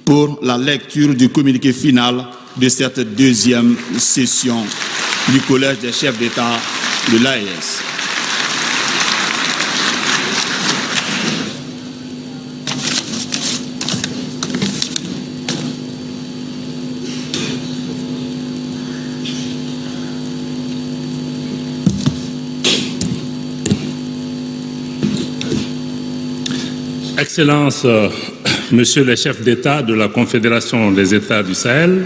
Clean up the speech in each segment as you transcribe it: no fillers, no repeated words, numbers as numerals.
pour la lecture du communiqué final de cette deuxième session du Collège des chefs d'État de l'AES. Excellences, Monsieur le chef d'État de la Confédération des États du Sahel,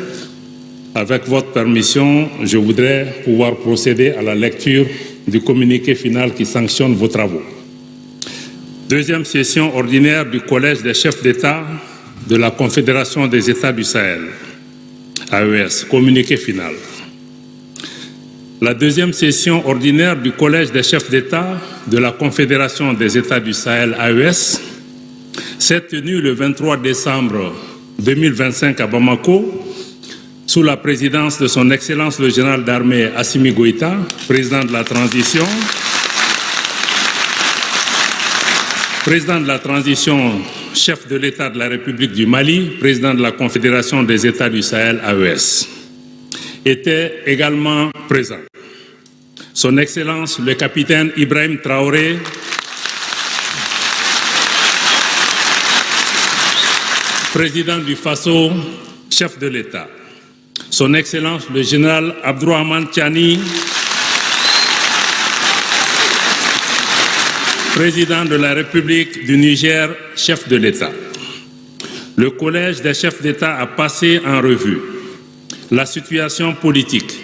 avec votre permission, je voudrais pouvoir procéder à la lecture du communiqué final qui sanctionne vos travaux. Deuxième session ordinaire du Collège des chefs d'État de la Confédération des États du Sahel, AES, communiqué final. La deuxième session ordinaire du Collège des chefs d'État de la Confédération des États du Sahel, AES, s'est tenue le 23 décembre 2025 à Bamako, sous la présidence de son Excellence le général d'armée Assimi Goïta, président de la transition, chef de l'État de la République du Mali, président de la Confédération des États du Sahel, AES, était également présent. Son Excellence le capitaine Ibrahim Traoré, président du Faso, chef de l'État. Son Excellence le général Abdourahmane Tiani, président de la République du Niger, chef de l'État. Le Collège des chefs d'État a passé en revue la situation politique,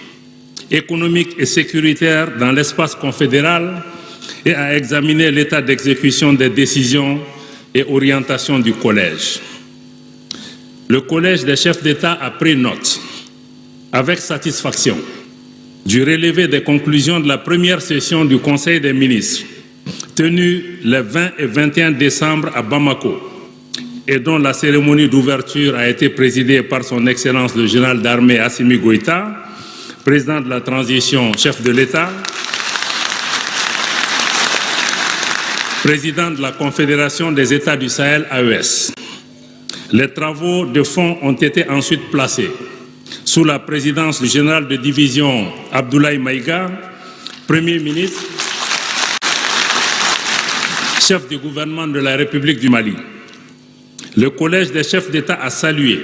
économique et sécuritaire dans l'espace confédéral et a examiné l'état d'exécution des décisions et orientations du Collège. Le Collège des chefs d'État a pris note, avec satisfaction, du relevé des conclusions de la première session du Conseil des ministres, tenue les 20 et 21 décembre à Bamako, et dont la cérémonie d'ouverture a été présidée par son Excellence le général d'armée Assimi Goïta, président de la transition, chef de l'État, président de la Confédération des États du Sahel, AES. Les travaux de fond ont été ensuite placés sous la présidence du général de division Abdoulaye Maïga, Premier ministre, chef du gouvernement de la République du Mali. Le Collège des chefs d'État a salué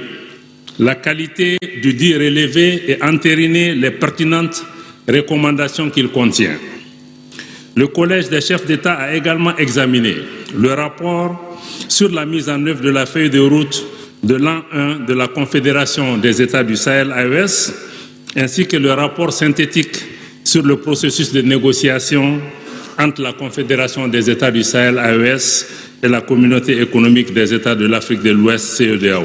la qualité du dit relevé et entériné les pertinentes recommandations qu'il contient. Le Collège des chefs d'État a également examiné le rapport sur la mise en œuvre de la feuille de route de l'an 1 de la Confédération des États du Sahel, AES, ainsi que le rapport synthétique sur le processus de négociation entre la Confédération des États du Sahel, AES, et la Communauté économique des États de l'Afrique de l'Ouest, CEDEAO.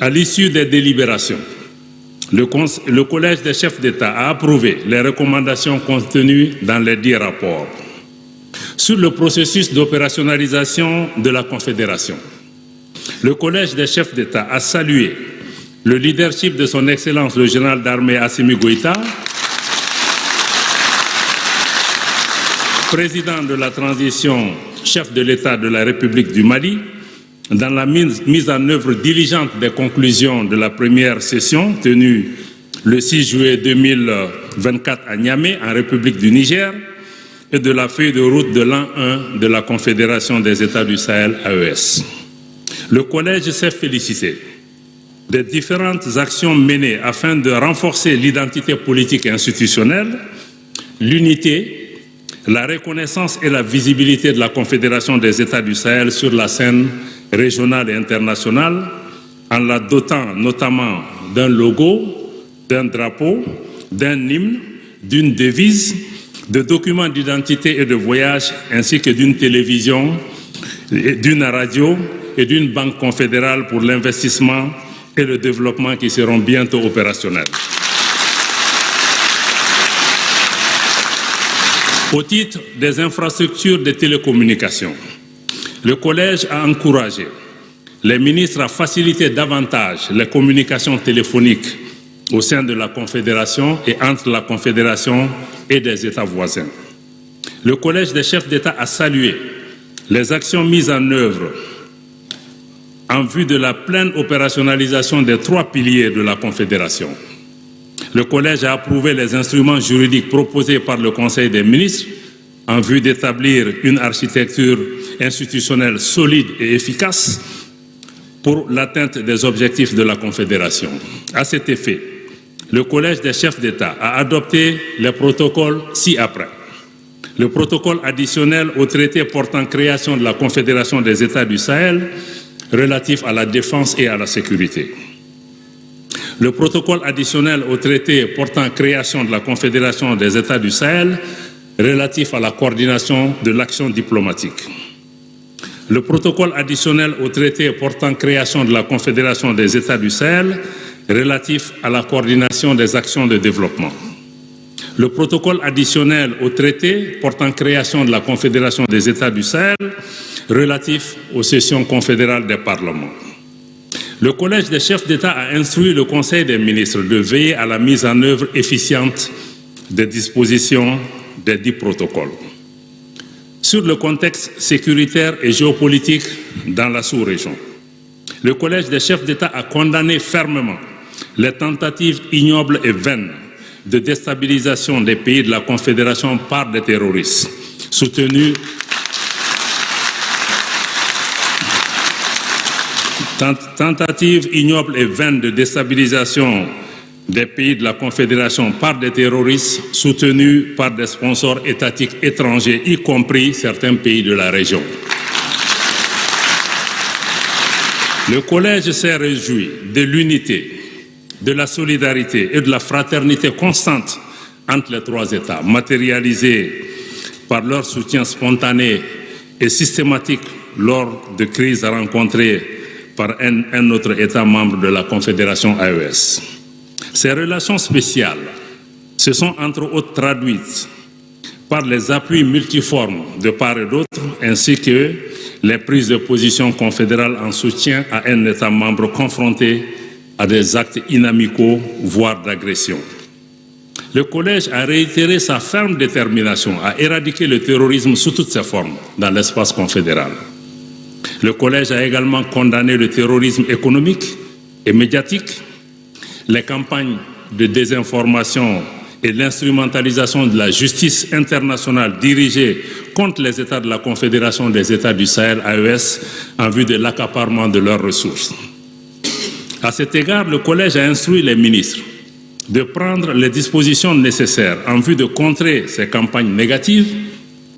À l'issue des délibérations, le Collège des chefs d'État a approuvé les recommandations contenues dans les 10 rapports. Sur le processus d'opérationnalisation de la Confédération, le Collège des chefs d'État a salué le leadership de son Excellence le général d'armée Assimi Goïta, président de la transition, chef de l'État de la République du Mali, dans la mise en œuvre diligente des conclusions de la première session tenue le 6 juillet 2024 à Niamey, en République du Niger, et de la feuille de route de l'an 1 de la Confédération des États du Sahel, AES. Le Collège s'est félicité des différentes actions menées afin de renforcer l'identité politique et institutionnelle, l'unité, la reconnaissance et la visibilité de la Confédération des États du Sahel sur la scène régionale et internationale, en la dotant notamment d'un logo, d'un drapeau, d'un hymne, d'une devise, de documents d'identité et de voyage, ainsi que d'une télévision, d'une radio et d'une banque confédérale pour l'investissement et le développement qui seront bientôt opérationnels. Au titre des infrastructures de télécommunications, le Collège a encouragé les ministres à faciliter davantage les communications téléphoniques au sein de la Confédération et entre la Confédération et des États voisins. Le Collège des chefs d'État a salué les actions mises en œuvre en vue de la pleine opérationnalisation des 3 piliers de la Confédération. Le Collège a approuvé les instruments juridiques proposés par le Conseil des ministres en vue d'établir une architecture institutionnelle solide et efficace pour l'atteinte des objectifs de la Confédération. À cet effet, le Collège des chefs d'État a adopté les protocoles ci-après. Le protocole additionnel au traité portant création de la Confédération des États du Sahel relatif à la défense et à la sécurité. Le protocole additionnel au traité portant création de la Confédération des États du Sahel relatif à la coordination de l'action diplomatique. Le protocole additionnel au traité portant création de la Confédération des États du Sahel relatif à la coordination des actions de développement. Le protocole additionnel au traité portant création de la Confédération des États du Sahel relatif aux sessions confédérales des parlements. Le Collège des chefs d'État a instruit le Conseil des ministres de veiller à la mise en œuvre efficiente des dispositions des 10 protocoles. Sur le contexte sécuritaire et géopolitique dans la sous-région, le Collège des chefs d'État a condamné fermement les tentatives ignobles et vaines de déstabilisation des pays de la Confédération par des terroristes, soutenus tentatives ignobles et vaines de déstabilisation des pays de la Confédération par des terroristes soutenus par des sponsors étatiques étrangers, y compris certains pays de la région. Le Collège s'est réjoui de l'unité, de la solidarité et de la fraternité constante entre les 3 États, matérialisée par leur soutien spontané et systématique lors de crises rencontrées par un autre État membre de la Confédération AES. Ces relations spéciales se sont entre autres traduites par les appuis multiformes de part et d'autre, ainsi que les prises de position confédérales en soutien à un État membre confronté à des actes inamicaux, voire d'agression. Le Collège a réitéré sa ferme détermination à éradiquer le terrorisme sous toutes ses formes dans l'espace confédéral. Le Collège a également condamné le terrorisme économique et médiatique, les campagnes de désinformation et l'instrumentalisation de la justice internationale dirigée contre les États de la Confédération des États du Sahel, AES, en vue de l'accaparement de leurs ressources. À cet égard, le Collège a instruit les ministres de prendre les dispositions nécessaires en vue de contrer ces campagnes négatives,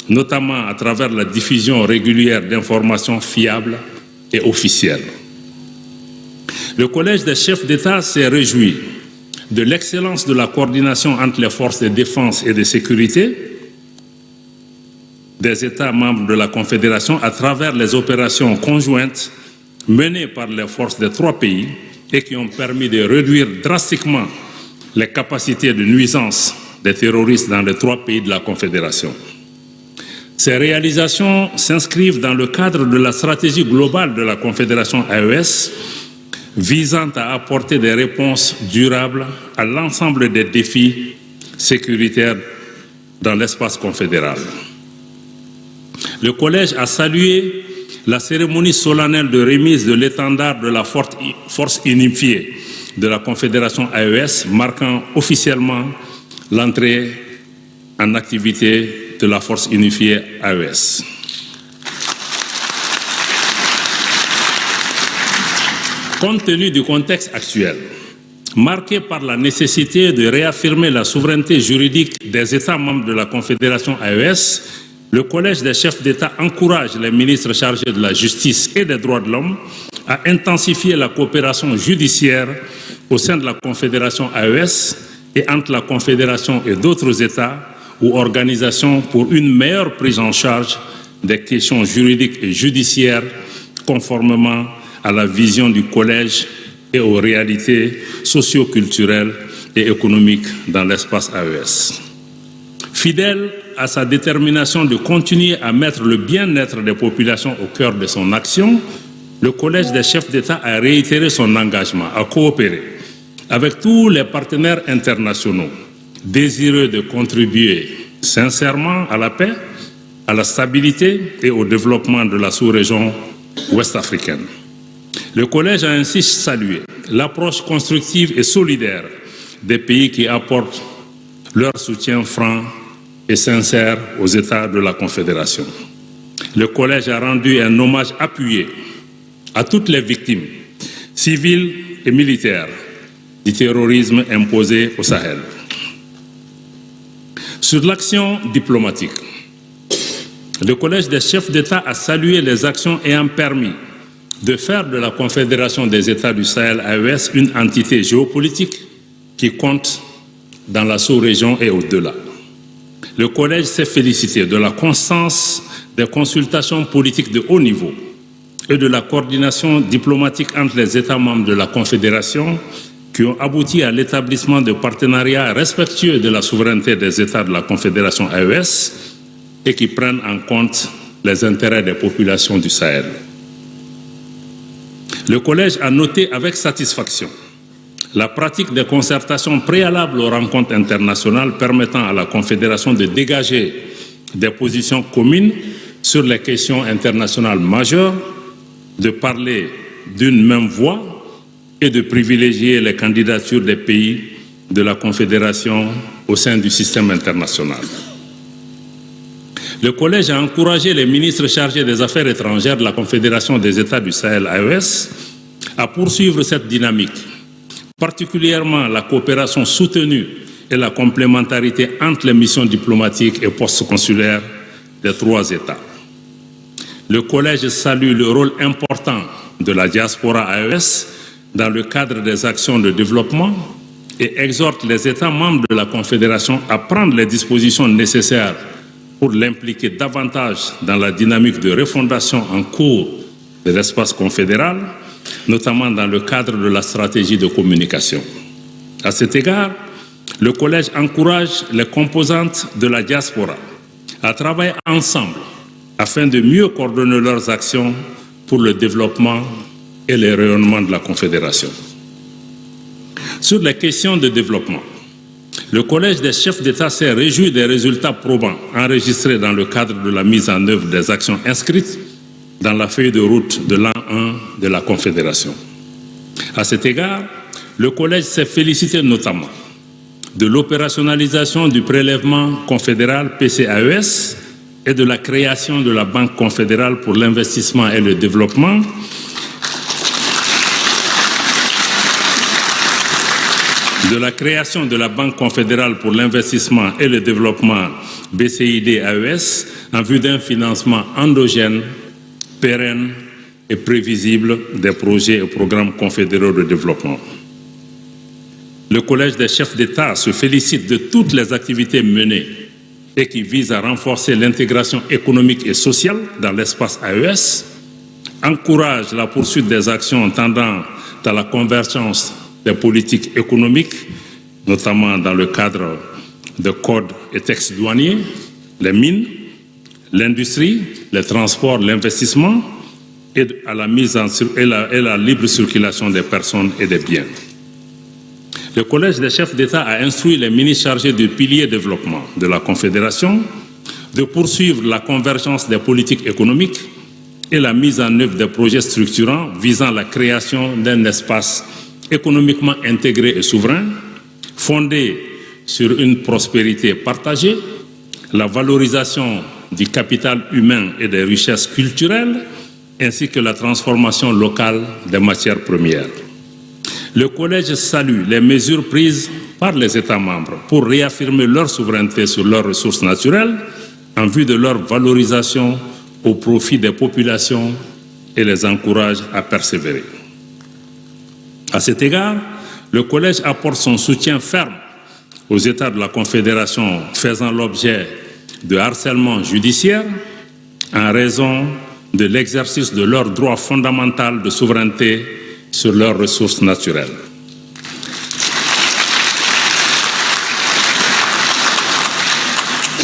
notamment à travers la diffusion régulière d'informations fiables et officielles. Le Collège des chefs d'État s'est réjoui de l'excellence de la coordination entre les forces de défense et de sécurité des États membres de la Confédération à travers les opérations conjointes menées par les forces des 3 pays et qui ont permis de réduire drastiquement les capacités de nuisance des terroristes dans les 3 pays de la Confédération. Ces réalisations s'inscrivent dans le cadre de la stratégie globale de la Confédération AES visant à apporter des réponses durables à l'ensemble des défis sécuritaires dans l'espace confédéral. Le Collège a salué la cérémonie solennelle de remise de l'étendard de la force unifiée de la Confédération AES, marquant officiellement l'entrée en activité de la force unifiée AES. Compte tenu du contexte actuel, marqué par la nécessité de réaffirmer la souveraineté juridique des États membres de la Confédération AES, le Collège des chefs d'État encourage les ministres chargés de la justice et des droits de l'homme à intensifier la coopération judiciaire au sein de la Confédération AES et entre la Confédération et d'autres États ou organisations pour une meilleure prise en charge des questions juridiques et judiciaires conformément à la vision du Collège et aux réalités socio-culturelles et économiques dans l'espace AES. Fidèle à sa détermination de continuer à mettre le bien-être des populations au cœur de son action, le Collège des chefs d'État a réitéré son engagement à coopérer avec tous les partenaires internationaux désireux de contribuer sincèrement à la paix, à la stabilité et au développement de la sous-région ouest-africaine. Le Collège a ainsi salué l'approche constructive et solidaire des pays qui apportent leur soutien franc et sincère aux États de la Confédération. Le Collège a rendu un hommage appuyé à toutes les victimes, civiles et militaires, du terrorisme imposé au Sahel. Sur l'action diplomatique, le Collège des chefs d'État a salué les actions ayant permis de faire de la Confédération des États du Sahel AES une entité géopolitique qui compte dans la sous-région et au-delà. Le Collège s'est félicité de la constance des consultations politiques de haut niveau et de la coordination diplomatique entre les États membres de la Confédération qui ont abouti à l'établissement de partenariats respectueux de la souveraineté des États de la Confédération AES et qui prennent en compte les intérêts des populations du Sahel. Le Collège a noté avec satisfaction la pratique des concertations préalables aux rencontres internationales permettant à la Confédération de dégager des positions communes sur les questions internationales majeures, de parler d'une même voix et de privilégier les candidatures des pays de la Confédération au sein du système international. Le Collège a encouragé les ministres chargés des Affaires étrangères de la Confédération des États du Sahel AES à poursuivre cette dynamique, particulièrement la coopération soutenue et la complémentarité entre les missions diplomatiques et post-consulaires des trois États. Le Collège salue le rôle important de la diaspora AES dans le cadre des actions de développement et exhorte les États membres de la Confédération à prendre les dispositions nécessaires pour l'impliquer davantage dans la dynamique de refondation en cours de l'espace confédéral, notamment dans le cadre de la stratégie de communication. À cet égard, le Collège encourage les composantes de la diaspora à travailler ensemble afin de mieux coordonner leurs actions pour le développement et le rayonnement de la Confédération. Sur les questions de développement, le Collège des chefs d'État s'est réjoui des résultats probants enregistrés dans le cadre de la mise en œuvre des actions inscrites dans la feuille de route de l'an 1 de la Confédération. À cet égard, le Collège s'est félicité notamment de l'opérationnalisation du prélèvement confédéral PCAES et de la création de la Banque confédérale pour l'investissement et le développement, de la création de la Banque confédérale pour l'investissement et le développement BCID-AES en vue d'un financement endogène, pérenne et prévisible des projets et programmes confédéraux de développement. Le Collège des chefs d'État se félicite de toutes les activités menées et qui visent à renforcer l'intégration économique et sociale dans l'espace AES, encourage la poursuite des actions tendant à la convergence des politiques économiques, notamment dans le cadre de codes et textes douaniers, les mines, l'industrie, les transports, l'investissement et à la mise et la libre circulation des personnes et des biens. Le Collège des chefs d'État a instruit les ministres chargés du pilier développement de la Confédération de poursuivre la convergence des politiques économiques et la mise en œuvre des projets structurants visant la création d'un espace économiquement intégré et souverain, fondé sur une prospérité partagée, la valorisation du capital humain et des richesses culturelles, ainsi que la transformation locale des matières premières. Le Collège salue les mesures prises par les États membres pour réaffirmer leur souveraineté sur leurs ressources naturelles en vue de leur valorisation au profit des populations et les encourage à persévérer. À cet égard, le Collège apporte son soutien ferme aux États de la Confédération faisant l'objet de harcèlement judiciaire en raison de l'exercice de leur droit fondamental de souveraineté sur leurs ressources naturelles.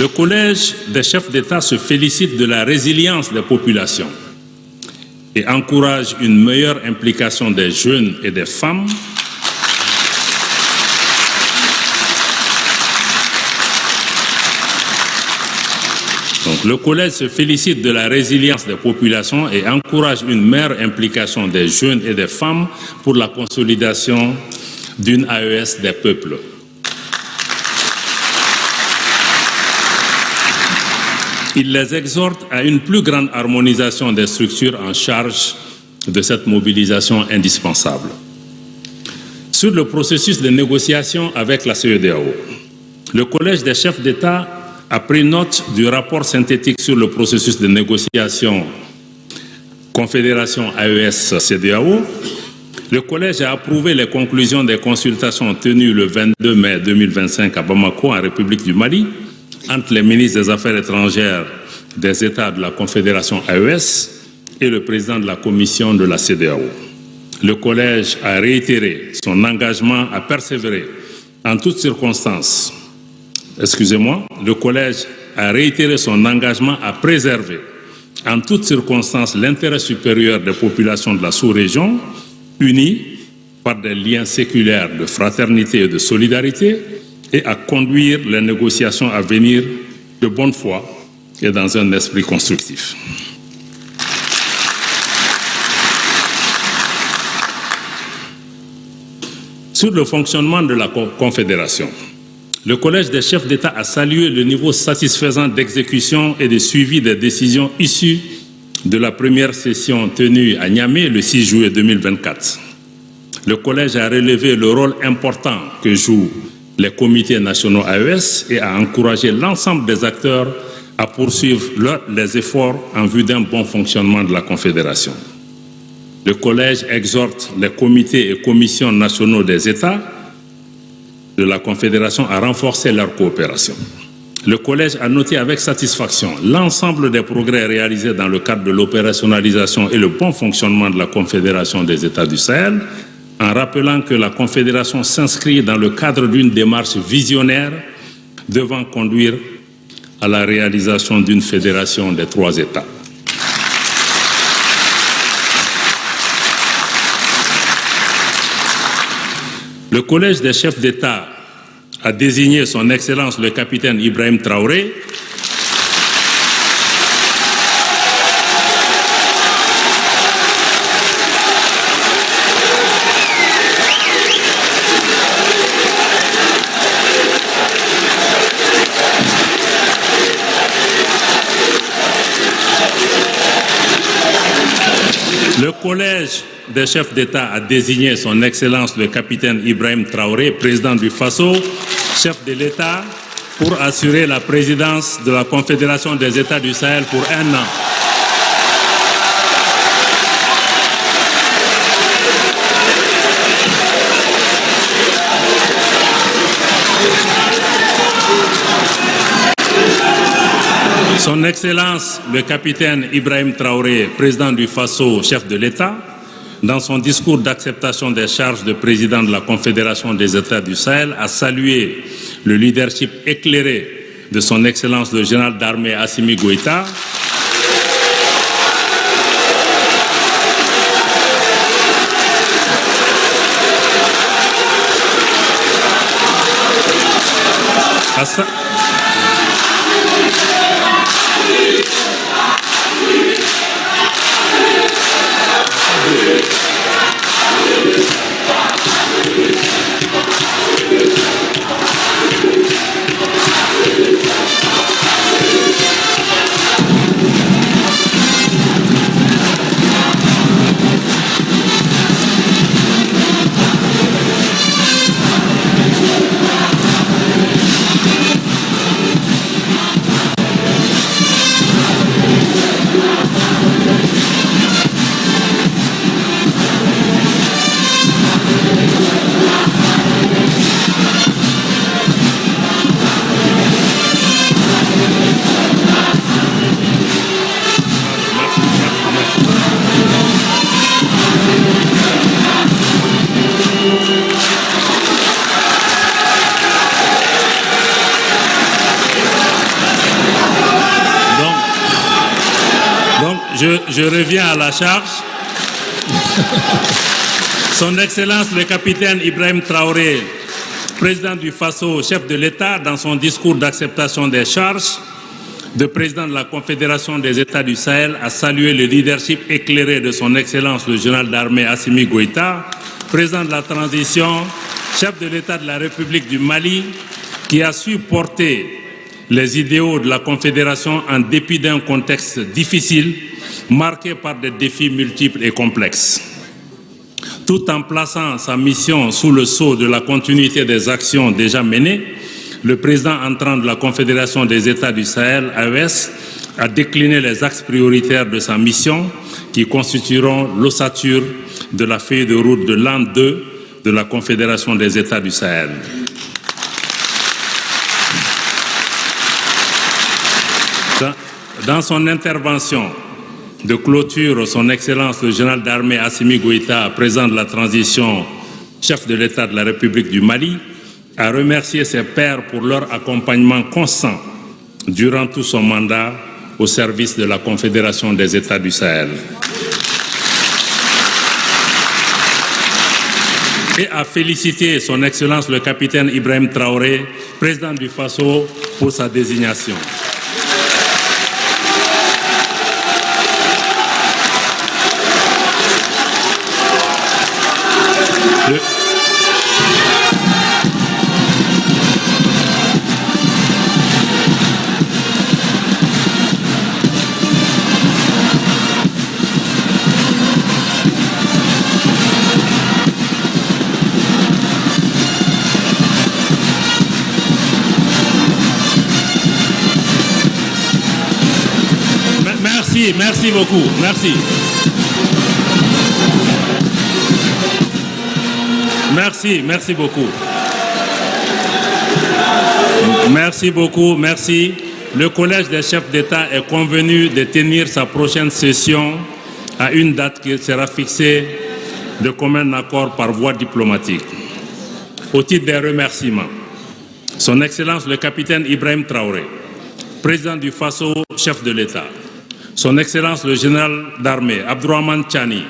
Le Collège des chefs d'État se félicite de la résilience des populations et encourage une meilleure implication des jeunes et des femmes Le collège se félicite de la résilience des populations et encourage une meilleure implication des jeunes et des femmes pour la consolidation d'une AES des peuples. Il les exhorte à une plus grande harmonisation des structures en charge de cette mobilisation indispensable. Sur le processus de négociation avec la CEDEAO, le Collège des chefs d'État a pris note du rapport synthétique sur le processus de négociation Confédération AES-CEDEAO. Le Collège a approuvé les conclusions des consultations tenues le 22 mai 2025 à Bamako, en République du Mali, entre les ministres des Affaires étrangères des États de la Confédération AES et le président de la Commission de la CEDEAO. Le Collège a réitéré son engagement à persévérer en toutes circonstances. Le Collège a réitéré son engagement à préserver en toutes circonstances l'intérêt supérieur des populations de la sous-région, unies par des liens séculaires de fraternité et de solidarité, et à conduire les négociations à venir de bonne foi et dans un esprit constructif. Sur le fonctionnement de la Confédération, le Collège des chefs d'État a salué le niveau satisfaisant d'exécution et de suivi des décisions issues de la première session tenue à Niamey le 6 juillet 2024. Le Collège a relevé le rôle important que jouent les comités nationaux AES et a encouragé l'ensemble des acteurs à poursuivre les efforts en vue d'un bon fonctionnement de la Confédération. Le Collège exhorte les comités et commissions nationaux des États de la Confédération à renforcer leur coopération. Le Collège a noté avec satisfaction l'ensemble des progrès réalisés dans le cadre de l'opérationnalisation et le bon fonctionnement de la Confédération des États du Sahel, en rappelant que la Confédération s'inscrit dans le cadre d'une démarche visionnaire devant conduire à la réalisation d'une fédération des 3 États. Le Collège des chefs d'État a désigné son Excellence le capitaine Ibrahim Traoré Le Collège des chefs d'État a désigné son Excellence le capitaine Ibrahim Traoré, président du Faso, chef de l'État, pour assurer la présidence de la Confédération des États du Sahel pour 1 an. Son Excellence le capitaine Ibrahim Traoré, président du Faso, chef de l'État, dans son discours d'acceptation des charges de président de la Confédération des États du Sahel, a salué le leadership éclairé de son Excellence le général d'armée Assimi Goïta, Je reviens à la charge. Son Excellence le capitaine Ibrahim Traoré, président du Faso, chef de l'État, dans son discours d'acceptation des charges, de président de la Confédération des États du Sahel, a salué le leadership éclairé de son Excellence le général d'armée Assimi Goïta, président de la transition, chef de l'État de la République du Mali, qui a su porter les idéaux de la Confédération en dépit d'un contexte difficile, marqué par des défis multiples et complexes. Tout en plaçant sa mission sous le sceau de la continuité des actions déjà menées, le président entrant de la Confédération des États du Sahel, AES, a décliné les axes prioritaires de sa mission qui constitueront l'ossature de la feuille de route de l'an 2 de la Confédération des États du Sahel. Dans son intervention de clôture, son Excellence le général d'armée Assimi Goïta, président de la transition, chef de l'État de la République du Mali, a remercié ses pairs pour leur accompagnement constant durant tout son mandat au service de la Confédération des États du Sahel. Et a félicité son Excellence le capitaine Ibrahim Traoré, président du Faso, pour sa désignation. Merci beaucoup. Merci. Merci beaucoup. Merci beaucoup, merci. Le Collège des chefs d'État est convenu de tenir sa prochaine session à une date qui sera fixée de commun accord par voie diplomatique. Au titre des remerciements, Son Excellence le capitaine Ibrahim Traoré, président du Faso, chef de l'État. Son Excellence le général d'armée Abdourahmane Tchani,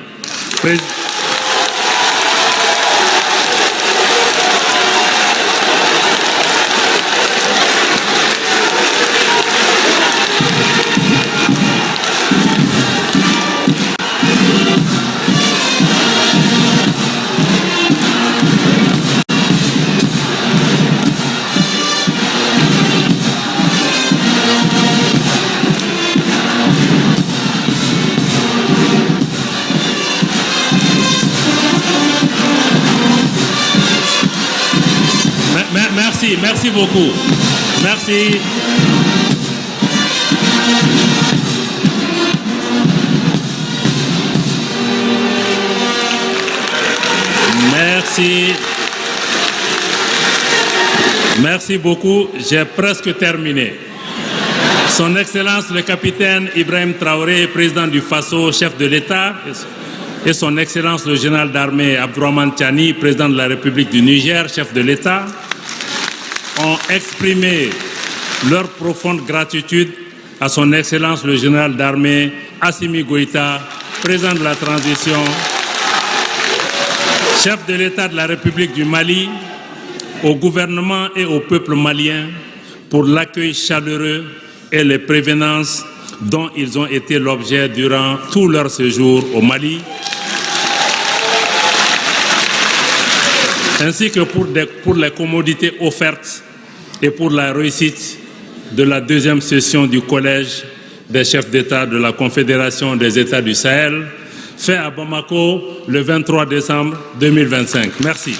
Merci beaucoup. Merci. Merci. Merci beaucoup. J'ai presque terminé. Son Excellence le capitaine Ibrahim Traoré, président du Faso, chef de l'État, et son Excellence le général d'armée Abdourahmane Tchani, président de la République du Niger, chef de l'État, ont exprimé leur profonde gratitude à son Excellence le général d'armée Assimi Goïta, président de la transition, chef de l'État de la République du Mali, au gouvernement et au peuple malien pour l'accueil chaleureux et les prévenances dont ils ont été l'objet durant tout leur séjour au Mali, ainsi que pour les commodités offertes et pour la réussite de la deuxième session du Collège des chefs d'État de la Confédération des États du Sahel, fait à Bamako le 23 décembre 2025. Merci.